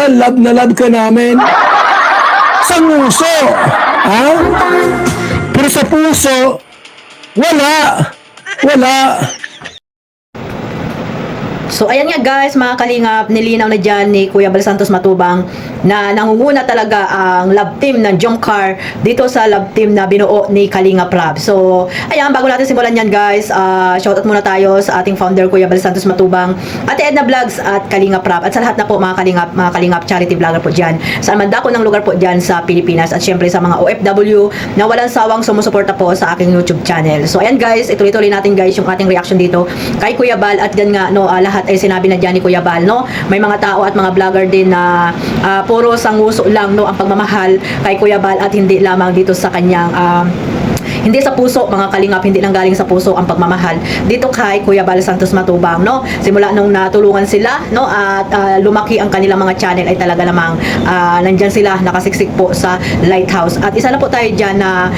Love na love ka namin. Sa nguso, ha? Pero sa puso, wala. Wala. So ayan nga guys, mga kalingap, nilinaw na dyan ni Kuya Bal Santos Matubang na nangunguna talaga ang love team ng Jomcar dito sa love team na binuo ni Kalingap Rab. So ayan, bago natin simulan yan guys, shoutout muna tayo sa ating founder Kuya Bal Santos Matubang, Ate Edna Vlogs at Kalingap Rab, at sa lahat na po mga kalingap charity vlogger po dyan sa mandako ng lugar po dyan sa Pilipinas, at syempre sa mga OFW na walang sawang sumusuporta po sa aking YouTube channel. So ayan guys, ituloy-tuloy natin guys yung ating reaction dito kay Kuya Bal, at yan nga no, lahat ay sinabi na dyan ni Kuya Bal, no? May mga tao at mga vlogger din na puro sanguso lang, no, ang pagmamahal kay Kuya Bal, at hindi lamang dito sa kanyang hindi sa puso, mga kalingap, hindi lang galing sa puso ang pagmamahal dito kay Kuya Bal Santos Matubang, no? Simula nung natulungan sila, no, at lumaki ang kanilang mga channel, ay talaga namang nandyan sila nakasiksik po sa Lighthouse. At isa na po tayo dyan na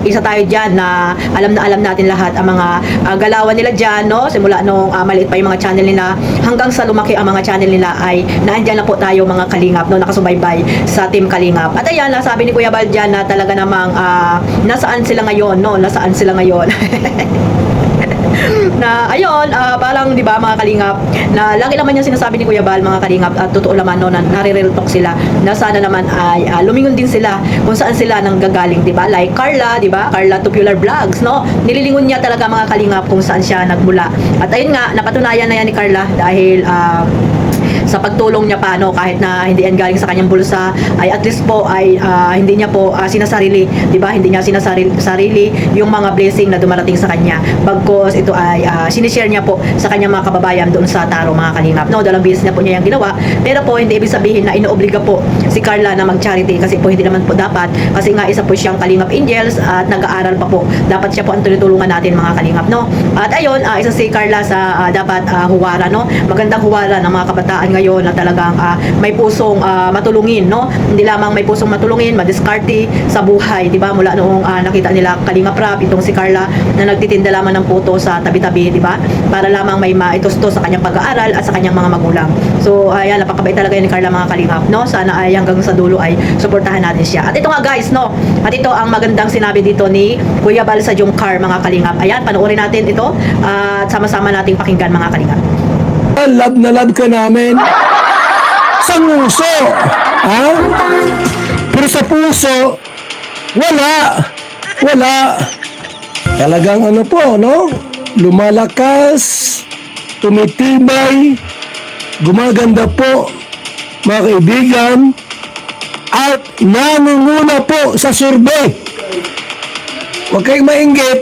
isa tayo dyan na alam natin lahat ang mga galawan nila dyan, no? Simula nung maliit pa yung mga channel nila hanggang sa lumaki ang mga channel nila, ay naandyan na po tayo mga kalingap, no, nakasubaybay sa Team Kalingap. At ayan, nasabi ni Kuya Bal dyan na talaga namang nasaan sila ngayon, no? Nasaan sila ngayon? Na ayun, parang 'di ba mga kalingap, na lagi naman yung sinasabi ni Kuya Bal, mga kalingap, at totoo naman no, na nare-real talk sila na sana naman ay lumingon din sila kung saan sila nang gagaling, 'di ba? Like Carla, 'di ba? Carla Tubular Vlogs, no? Nililingon niya talaga mga kalingap kung saan siya nagmula. At ayun nga, napatunayan na yan ni Carla dahil sa pagtulong niya pa, no, kahit na hindi yan galing sa kanyang bulsa, ay at least po ay hindi niya po sinasarili, 'di ba? Hindi niya sinasarili yung mga blessing na dumarating sa kanya. Bagkos ito ay sinishare niya po sa kanyang mga kababayan doon sa Taro, mga kalingap. No, dalawang beses na po niya yung ginawa. Pero po hindi ibig sabihin na inoobliga po si Carla na mag-charity, kasi po hindi naman po dapat, kasi nga isa po siyang Kalingap Angels at nag-aaral pa po. Dapat siya po ang tinutulungan natin, mga kalingap, no? At ayun, isa si Carla sa dapat huwara, no? Magandang huwara ng mga kabataan ngayon na talagang may pusong matulungin, no? Hindi lamang may pusong matulungin, madiskarte sa buhay, 'di ba? Mula noong nakita nila Kalingap Rab, itong si Carla na nagtitinda lamang ng puto sa tabi-tabi, 'di ba? Para lamang may maitusto sa kanyang pag-aaral at sa kanyang mga magulang. So ayan, napakabait talaga ni Carla, mga kalingap, no? Sana ay hanggang sa dulo ay suportahan natin siya. At ito nga guys, no? At ito ang magandang sinabi dito ni Kuya Bal sa Jomcar, mga kalingap. Ayan, panoorin natin ito at sama-sama nating pakinggan, mga kalingap. Love na love ka namin. Sa nguso, ha? Pero sa puso, wala. Wala. Talagang ano po, no? Lumalakas, tumitibay, gumaganda po, mga kaibigan, at nangunguna po sa survey. Huwag kayong mainggit.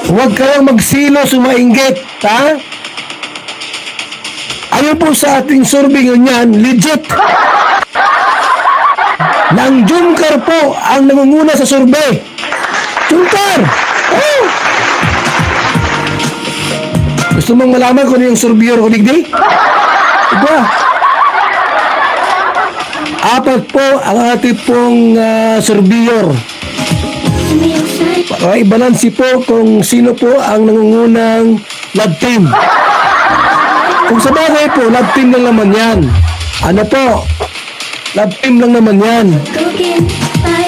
Huwag kayong magsilo sumainggit, ha? Ano po sa ating survey ngayon, legit. Nang Jomcar po ang nangunguna sa survey. Jomcar! Oh! Gusto mong malaman kung ano yung surveyor ko digdi? Diba? Apat po ang ating pong surveyor. Para i-balansi po kung sino po ang nangungunang love team. Kung sa bagay po, love team lang naman yan. Ano po? Love team lang naman yan.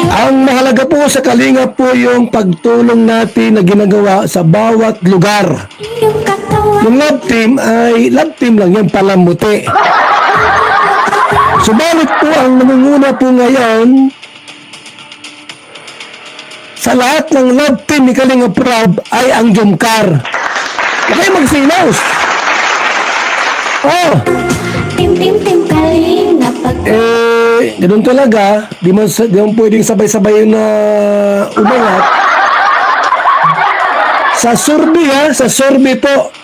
Ang mahalaga po sa Kalingap po yung pagtulong natin na ginagawa sa bawat lugar. Yung love team ay love team lang yan, palamuti. Subalit po ang namunguna po ngayon sa lahat ng love team ni Kalingap Rab ay ang Jomcar. Okay, magsilaws. Oh. Tim Kalingap. Ganun talaga. Di mo pwedeng sabay-sabay na umangat. Sa survey, ha? Sa survey po.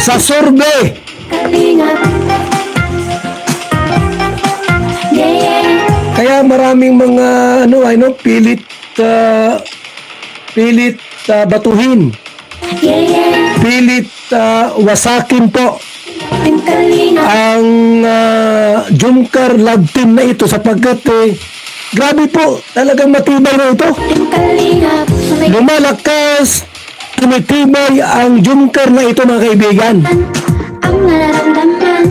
Sa survey. Kalingap. Yeah. Kaya maraming mga pilit batuhin. Yeah. Pilit wasakin po Tim Kalingap. ang Jomcar love team na ito, sapagkat grabe po, talagang matibay na ito. Tim Kalingap. Lumalakas, tumitibay ang Jomcar na ito, mga kaibigan. Ang nararamdaman.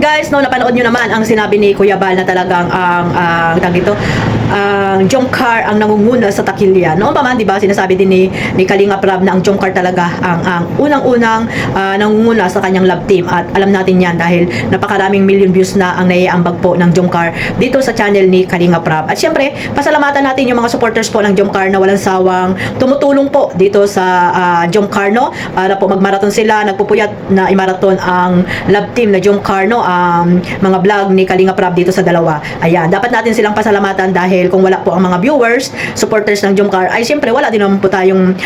guys, no, napanood nyo naman ang sinabi ni Kuya Bal na talagang ang tag ito, Jomcar ang nangunguna sa takilya. Noon pa man, di ba, sinasabi din ni Kalinga Prab na ang Jomcar talaga ang unang-unang nangunguna sa kanyang love team. At alam natin yan dahil napakaraming million views na ang naiambag po ng Jomcar dito sa channel ni Kalinga Prab. At syempre, pasalamatan natin yung mga supporters po ng Jomcar na walang sawang tumutulong po dito sa Jomcar, no? Para po magmarathon sila, nagpupuyat na imarathon ang love team na Jomcar, no? Mga vlog ni Kalinga Prab dito sa dalawa. Ayan, dapat natin silang pasalamatan dahil kung wala po ang mga viewers, supporters ng Jomcar, ay siyempre wala din naman po tayong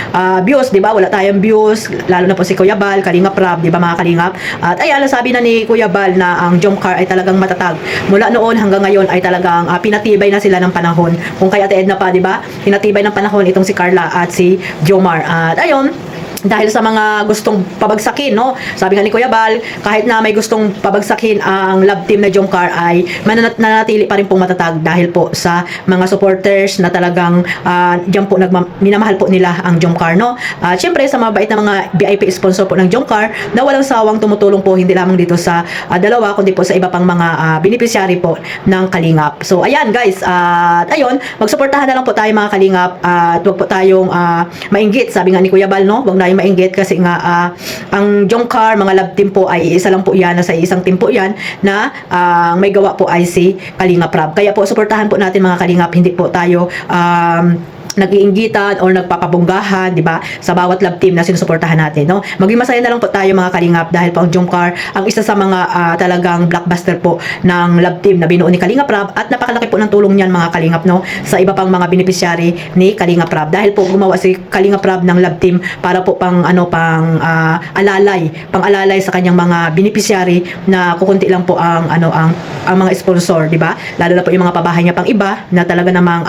views, di ba? Wala tayong views, lalo na po si Kuya Bal, Kalinga Prab, di ba mga kalingap? At ayan, sabi na ni Kuya Bal na ang Jomcar ay talagang matatag. Mula noon hanggang ngayon ay talagang pinatibay na sila ng panahon. Kung kay Ate Edna pa, di ba? Pinatibay ng panahon itong si Carla at si Jomar. At ayun, dahil sa mga gustong pabagsakin, no? Sabi nga ni Kuya Bal, kahit na may gustong pabagsakin ang love team na Jomcar ay mananatili pa rin pong matatag dahil po sa mga supporters na talagang diyan po minamahal po nila ang Jomcar, no? At syempre sa mga bait na mga VIP sponsor po ng Jomcar na walang sawang tumutulong po hindi lamang dito sa dalawa kundi po sa iba pang mga beneficiary po ng Kalingap. So ayan guys, at ayun, magsuportahan na lang po tayo mga Kalingap at wag po tayong mainggit. Sabi nga ni Kuya Bal, no? Wag na mainggit kasi nga ang Jomcar, mga love team po ay isa lang po yan, nasa isang team po yan na may gawa po ay si Kalinga Prab. Kaya po suportahan po natin mga Kalingap, hindi po tayo nag-iinggitan or nagpapabunggahan, di ba? Sa bawat love team na sinusuportahan natin, no? Maging masaya na lang po tayo mga Kalingap dahil po ang Jomcar ang isa sa mga talagang blockbuster po ng love team na binuo ni Kalinga Prab at napakalaki po ng tulong niyan mga Kalingap, no? Sa iba pang mga beneficiary ni Kalinga Prab dahil po gumawa si Kalinga Prab ng love team para po pang alalay sa kanyang mga beneficiary na kukunti lang po ang mga sponsor, di ba? Lalo na po yung mga pabahay niya pang iba na talaga namang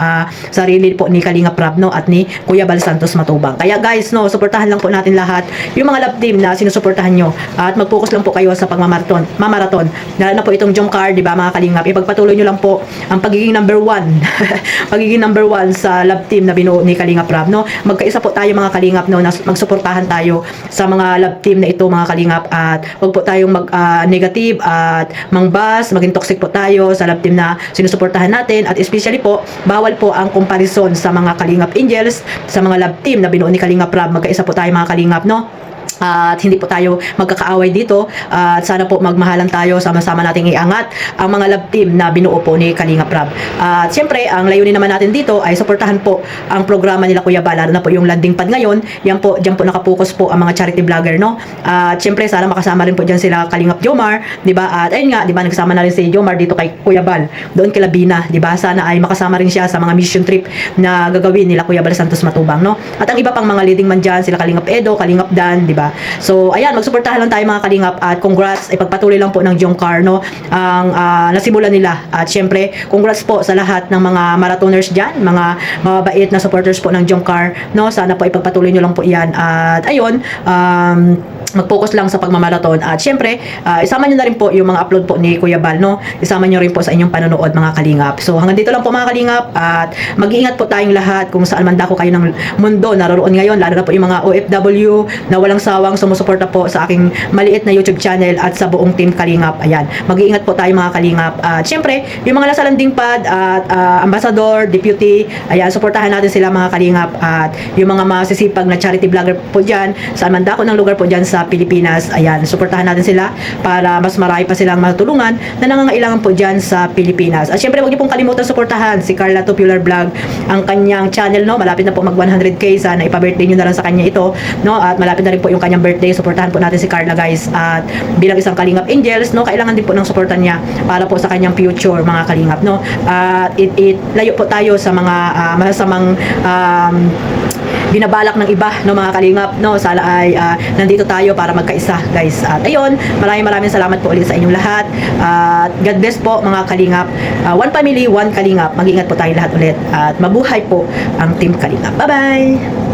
sarili po ni Kalinga Prab, no, at ni Kuya Bal Santos Matubang. Kaya guys, no, suportahan lang po natin lahat yung mga love team na sinusuportahan nyo at mag-focus lang po kayo sa mamaraton. Lalo na po itong Jomcar, di ba mga Kalingap, ipagpatuloy nyo lang po ang pagiging number 1 pagiging number 1 sa love team na binuo ni Kalinga Prab, no? Magkaisa po tayo mga Kalingap, no, na magsuportahan tayo sa mga love team na ito mga Kalingap at wag po tayong negative at mangbas, maging toxic po tayo sa love team na sinusuportahan natin at especially po, bawal po ang comparison sa mga Kalingap Angels, sa mga love team na binuo ni Kalinga Prab. Magkaisa po tayo mga Kalingap, no? At hindi po tayo magkakaaway dito at sana po magmahalan tayo, sama-sama nating iangat ang mga love team na binuo po ni Kalinga Prab. At siyempre ang layunin naman natin dito ay suportahan po ang programa nila Kuya Bal, lalo na po yung landing pad ngayon. Yan po, diyan po nakapokus po ang mga charity vlogger, no? At siyempre sana makasama rin po diyan sila Kalingap Jomar, di ba? At ayun nga, di ba, nagsama na rin si Jomar dito kay Kuya Bal doon kay Labina, di ba? Sana ay makasama rin siya sa mga mission trip na gagawin nila Kuya Bal Santos Matubang, no? At ang iba pang mga leading man diyan, sila Kalingap Edo, Kalingap Dan, di ba? So, ayan, magsuportahan lang tayo mga Kalingap at congrats, ipagpatuloy lang po ng Jomcar, no, ang nasimulan nila. At syempre, congrats po sa lahat ng mga marathoners dyan, mga mababait na supporters po ng Jomcar, no, sana po ipagpatuloy nyo lang po yan. At ayun, mag-focus lang sa pagmamarathon at syempre, isama nyo na rin po yung mga upload po ni Kuya Bal, no, isama nyo rin po sa inyong panonood mga Kalingap. So, hanggang dito lang po mga Kalingap at mag-iingat po tayong lahat kung saan man dako kayo ng mundo naroon ngayon, lalo na po yung mga OFW na walang sawang sumusuporta po sa aking maliit na YouTube channel at sa buong team Kalingap. Ayan, mag-iingat po tayo mga Kalingap. At syempre, yung mga nasa landing pad at ambassador, deputy, ayan, suportahan natin sila mga Kalingap. At yung mga masisipag na charity vlogger po dyan, saan man dako ng lugar po dyan sa Pilipinas, ayan, suportahan natin sila para mas marami pa silang matulungan na nangangailangan po dyan sa Pilipinas. At syempre, huwag niyo pong kalimutan suportahan si Carla Tupular Vlog, ang kanyang channel, no, malapit na po mag 100k, sana ipa-birthday niyo na lang sa kanya ito, no, at malapit na rin po yung kanyang birthday. Suportahan po natin si Carla guys, at bilang isang Kalingap Angels, no, kailangan din po ng suportan niya para po sa kanyang future mga Kalingap, no. At layo po tayo sa mga masasamang binabalak ng iba, no mga Kalingap, no. Sana ay nandito tayo para magkaisa guys. At ayun, maraming salamat po ulit sa inyong lahat. God bless po mga Kalingap. One family, one Kalingap. Mag-ingat po tayo lahat ulit at mabuhay po ang team Kalingap. Bye bye.